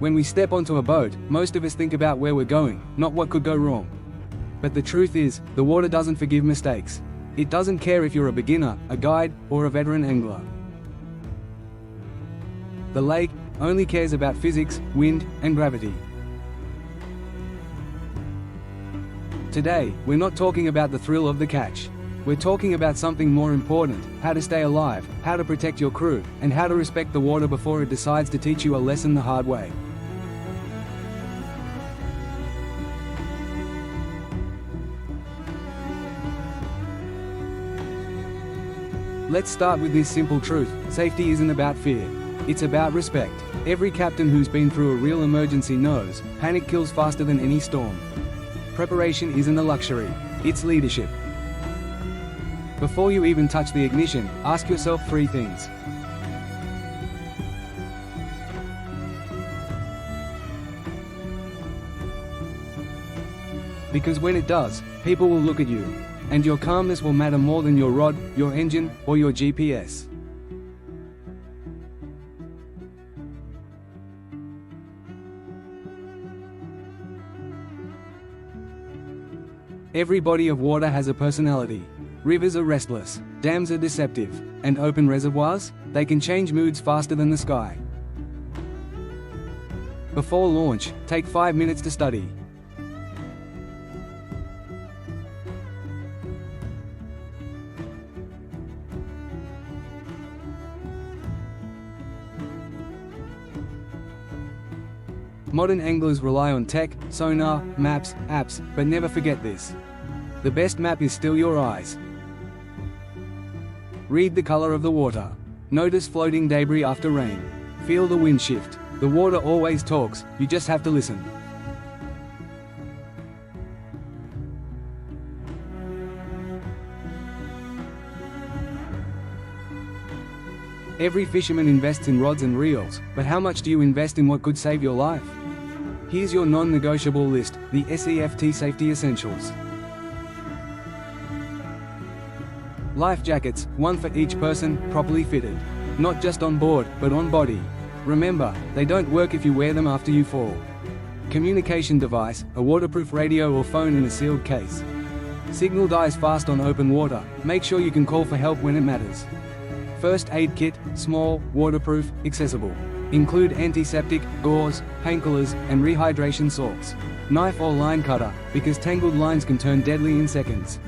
When we step onto a boat, most of us think about where we're going, not what could go wrong. But the truth is, the water doesn't forgive mistakes. It doesn't care if you're a beginner, a guide, or a veteran angler. The lake only cares about physics, wind, and gravity. Today, we're not talking about the thrill of the catch. We're talking about something more important: how to stay alive, how to protect your crew, and how to respect the water before it decides to teach you a lesson the hard way. Let's start with this simple truth: safety isn't about fear. It's about respect. Every captain who's been through a real emergency knows panic kills faster than any storm. Preparation isn't a luxury, it's leadership. Before you even touch the ignition, ask yourself 3 things. Because when it does, people will look at you, and your calmness will matter more than your rod, your engine, or your GPS. Every body of water has a personality. Rivers are restless, dams are deceptive, and open reservoirs, they can change moods faster than the sky. Before launch, take 5 minutes to study. Modern anglers rely on tech, sonar, maps, apps, but never forget this: the best map is still your eyes. Read the color of the water. Notice floating debris after rain. Feel the wind shift. The water always talks, you just have to listen. Every fisherman invests in rods and reels, but how much do you invest in what could save your life? Here's your non-negotiable list, the SEFT Safety Essentials. Life jackets, 1 for each person, properly fitted. Not just on board, but on body. Remember, they don't work if you wear them after you fall. Communication device, a waterproof radio or phone in a sealed case. Signal dies fast on open water, make sure you can call for help when it matters. First aid kit, small, waterproof, accessible. Include antiseptic, gauze, painkillers, and rehydration salts. Knife or line cutter, because tangled lines can turn deadly in seconds.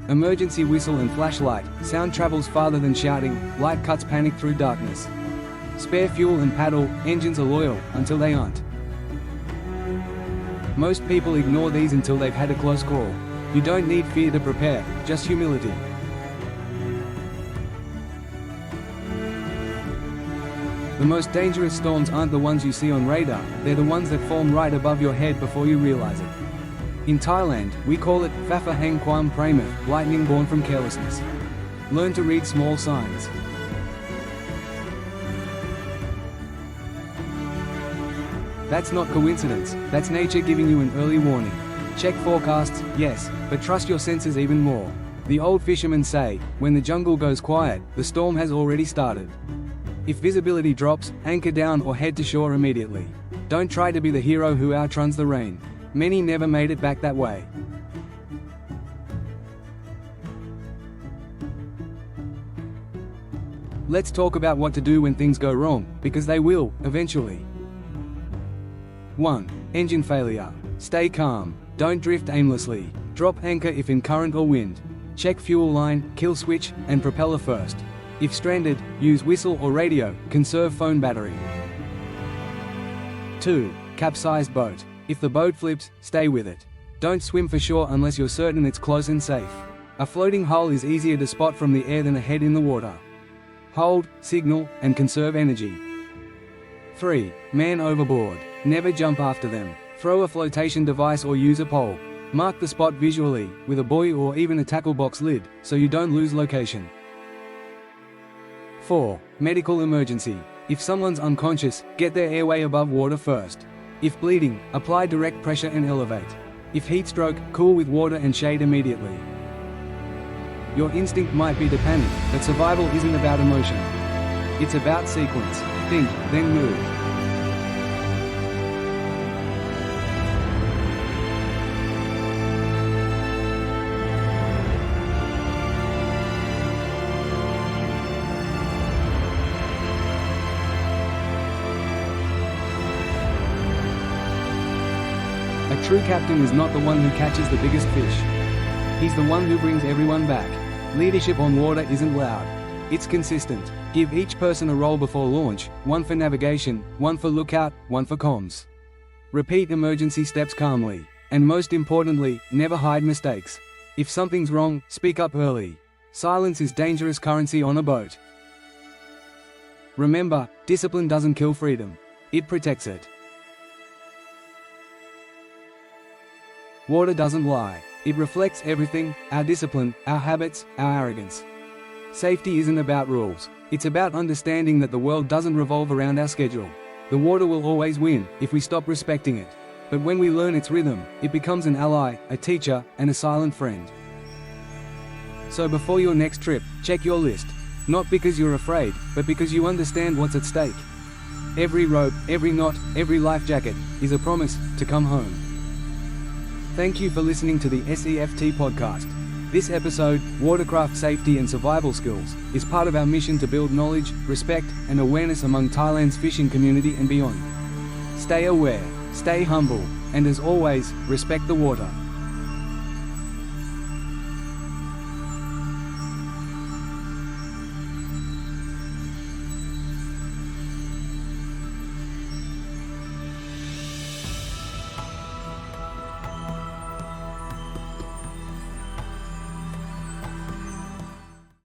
Emergency whistle and flashlight, sound travels farther than shouting, light cuts panic through darkness. Spare fuel and paddle, engines are loyal, until they aren't. Most people ignore these until they've had a close call. You don't need fear to prepare, just humility. The most dangerous storms aren't the ones you see on radar, they're the ones that form right above your head before you realize it. In Thailand, we call it Phafa Hang Kwam Pramath, lightning born from carelessness. Learn to read small signs. That's not coincidence, that's nature giving you an early warning. Check forecasts, yes, but trust your senses even more. The old fishermen say, when the jungle goes quiet, the storm has already started. If visibility drops, anchor down or head to shore immediately. Don't try to be the hero who outruns the rain. Many never made it back that way. Let's talk about what to do when things go wrong, because they will, eventually. 1. Engine failure. Stay calm. Don't drift aimlessly. Drop anchor if in current or wind. Check fuel line, kill switch, and propeller first. If stranded, use whistle or radio, conserve phone battery. 2. Capsized boat. If the boat flips, stay with it. Don't swim for shore unless you're certain it's close and safe. A floating hull is easier to spot from the air than a head in the water. Hold, signal, and conserve energy. 3. Man overboard. Never jump after them. Throw a flotation device or use a pole. Mark the spot visually, with a buoy or even a tackle box lid, so you don't lose location. 4. Medical emergency. If someone's unconscious, get their airway above water first. If bleeding, apply direct pressure and elevate. If heat stroke, cool with water and shade immediately. Your instinct might be to panic, but survival isn't about emotion. It's about sequence. Think, then move. true captain is not the one who catches the biggest fish. He's the one who brings everyone back. Leadership on water isn't loud. It's consistent. Give each person a role before launch, one for navigation, one for lookout, one for comms. Repeat emergency steps calmly. And most importantly, never hide mistakes. If something's wrong, speak up early. Silence is dangerous currency on a boat. Remember, discipline doesn't kill freedom. It protects it. Water doesn't lie. It reflects everything: our discipline, our habits, our arrogance. Safety isn't about rules. It's about understanding that the world doesn't revolve around our schedule. The water will always win, if we stop respecting it. But when we learn its rhythm, it becomes an ally, a teacher, and a silent friend. So before your next trip, check your list. Not because you're afraid, but because you understand what's at stake. Every rope, every knot, every life jacket, is a promise to come home. Thank you for listening to the SEFT podcast. This episode, Watercraft Safety and Survival Skills, is part of our mission to build knowledge, respect, and awareness among Thailand's fishing community and beyond. Stay aware, stay humble, and as always, respect the water.